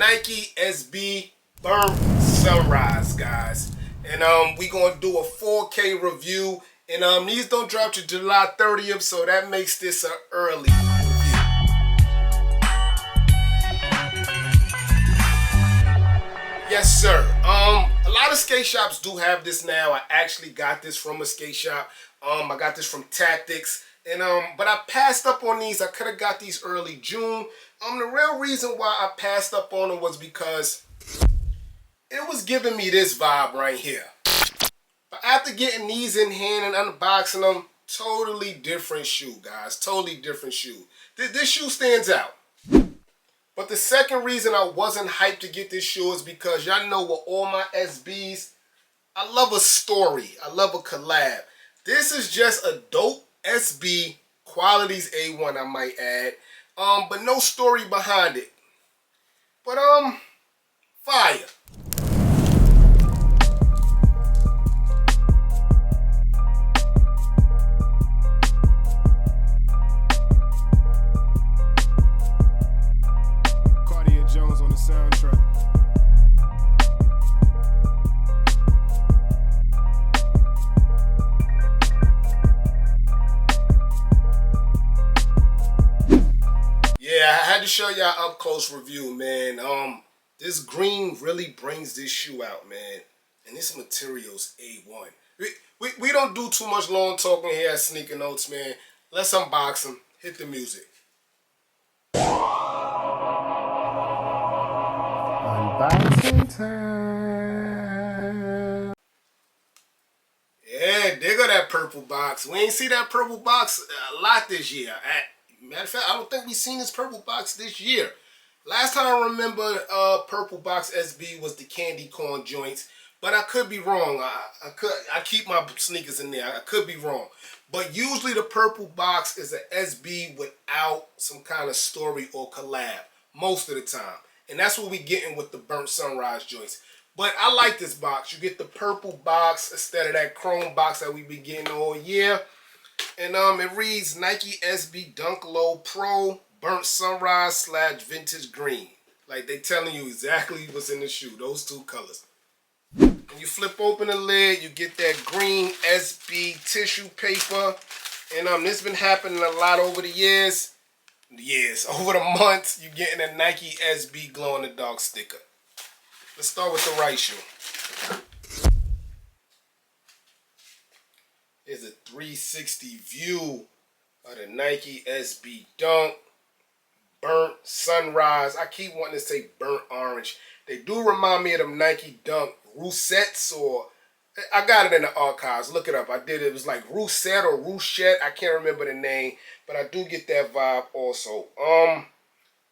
Nike SB Burnt Sunrise, guys. And we gonna do a 4K review. And these don't drop to July 30th, so that makes this an early review. Yes, sir. A lot of skate shops do have this now. I actually got this from a skate shop. I got this from Tactics. And but I passed up on these. I could have got these early June. The real reason why I passed up on them was because it was giving me this vibe right here. But after getting these in hand and unboxing them, totally different shoe, guys. Totally different shoe. This shoe stands out. But the second reason I wasn't hyped to get this shoe is because y'all know with all my SBs, I love a story. I love a collab. This is just a dope SB, quality's A1, I might add. But no story behind it. But fire. Cartier Jones on the soundtrack. Yeah, I had to show y'all up close review, man. This green really brings this shoe out, man. And this material's A1. We don't do too much long talking here at Sneaker Notes, man. Let's unbox them. Hit the music. Unboxing time. Yeah, dig of that purple box. We ain't see that purple box a lot this year. Matter of fact, I don't think we seen this purple box this year. Last time I remember purple box SB was the candy corn joints, but I could be wrong. I keep my sneakers in there. I could be wrong. But usually the purple box is an SB without some kind of story or collab most of the time. And that's what we getting with the Burnt Sunrise joints. But I like this box. You get the purple box instead of that chrome box that we've been getting all year. And it reads Nike SB Dunk Low Pro Burnt Sunrise / Vintage Green. Like they telling you exactly what's in the shoe. Those two colors. When you flip open the lid, you get that green SB tissue paper. And this been happening a lot over the years. Over the months, you're getting a Nike SB glow in the dark sticker. Let's start with the right shoe. Here's a 360 view of the Nike SB Dunk Burnt Sunrise. I keep wanting to say burnt orange. They do remind me of them Nike Dunk Roussettes, or I got it in the archives. Look it up. I did it. It was like Roussette or Rouchette. I can't remember the name, but I do get that vibe also.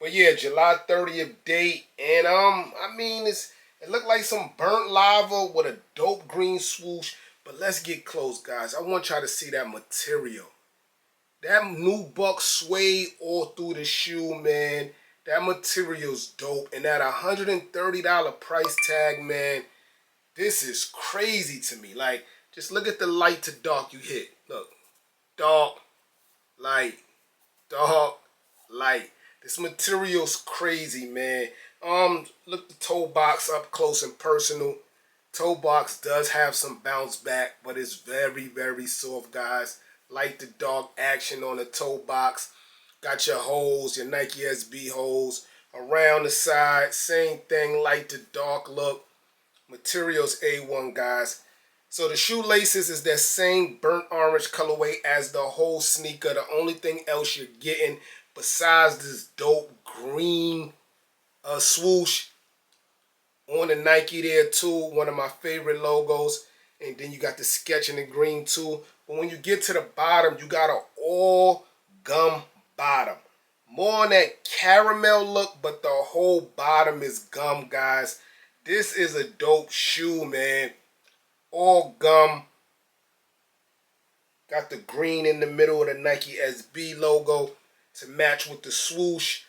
But yeah, July 30th date, and I mean it looked like some burnt lava with a dope green swoosh. But let's get close, guys. I want y'all to see that material. That nubuck suede all through the shoe, man. That material's dope. And that $130 price tag, man, this is crazy to me. Like, just look at the light to dark you hit. Look, dark, light, dark, light. This material's crazy, man. Look the toe box up close and personal. Toe box does have some bounce back, but it's very, very soft, guys. Light to dark action on the toe box. Got your holes, your Nike SB holes. Around the side, same thing, light to dark look. Materials A1, guys. So the shoelaces is that same burnt orange colorway as the whole sneaker. The only thing else you're getting besides this dope green swoosh on the Nike there too, one of my favorite logos. And then you got the sketch in the green too. But when you get to the bottom, you got an all gum bottom. More on that caramel look, but the whole bottom is gum, guys. This is a dope shoe, man. All gum. Got the green in the middle of the Nike SB logo to match with the swoosh.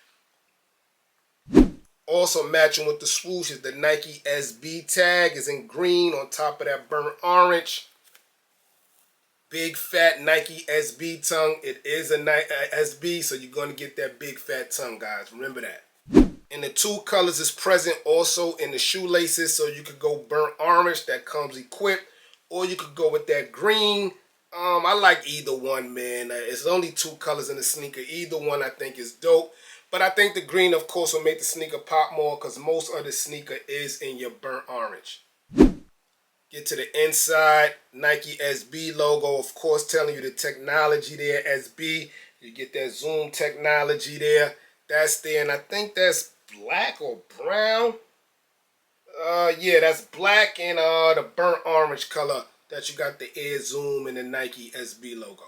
Also matching with the swoosh is the Nike SB tag is in green on top of that burnt orange. Big fat Nike SB tongue. It is a SB, so you're going to get that big fat tongue, guys. Remember that. And the two colors is present also in the shoelaces, so you could go burnt orange, that comes equipped, or you could go with that green. I like either one, man. It's only two colors in the sneaker. Either one I think is dope. But I think the green, of course, will make the sneaker pop more because most of the sneaker is in your burnt orange. Get to the inside, Nike SB logo, of course, telling you the technology there, SB. You get that zoom technology there. That's there, and I think that's black or brown. Yeah, that's black and the burnt orange color that you got the air zoom and the Nike SB logo.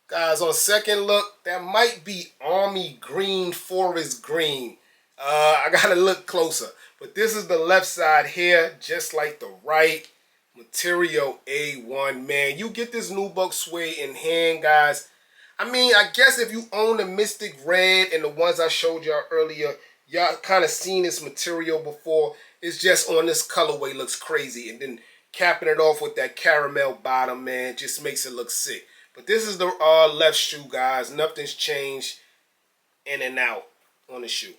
Guys, on second look, that might be Army Green, Forest Green. I gotta look closer. But this is the left side here, just like the right. Material A1, man. You get this Nubuck suede in hand, guys. I mean, I guess if you own the Mystic Red and the ones I showed y'all earlier, y'all kind of seen this material before. It's just on this colorway looks crazy. And then capping it off with that caramel bottom, man, just makes it look sick. But this is the left shoe, guys. Nothing's changed in and out on the shoe.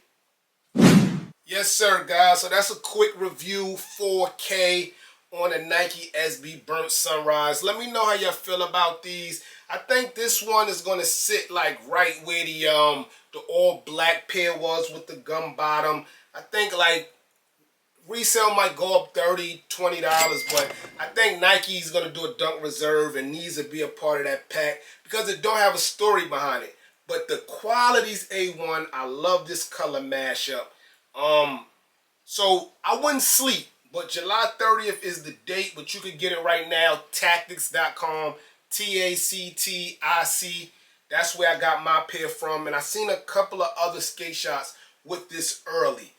Yes, sir, guys. So that's a quick review, 4K on the Nike SB Burnt Sunrise. Let me know how y'all feel about these. I think this one is going to sit like right where the all black pair was with the gum bottom. I think like resale might go up $30, $20, but I think Nike's going to do a Dunk Reserve and these will be a part of that pack because it don't have a story behind it. But the quality's A1. I love this color mashup. So I wouldn't sleep, but July 30th is the date, but you can get it right now, tactics.com, TACTIC. That's where I got my pair from, and I seen a couple of other skate shots with this early.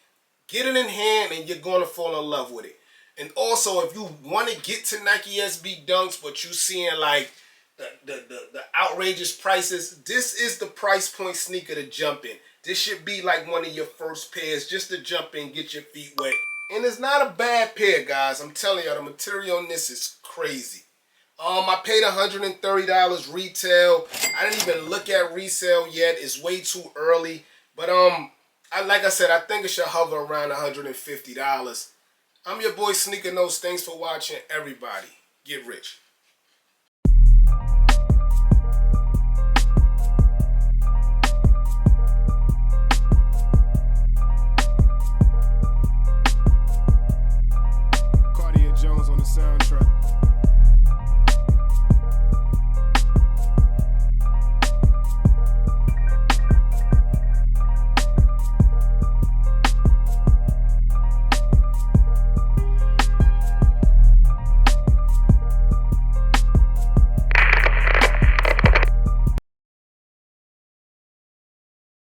Get it in hand and you're going to fall in love with it. And also, if you want to get to Nike SB Dunks, but you seeing like the outrageous prices, this is the price point sneaker to jump in. This should be like one of your first pairs just to jump in, get your feet wet. And it's not a bad pair, guys. I'm telling y'all, the material on this is crazy. I paid $130 retail. I didn't even look at resale yet. It's way too early. But like I said, I think it should hover around $150. I'm your boy Sneaker Notes. Thanks for watching, everybody. Get rich. Cartier Jones on the soundtrack.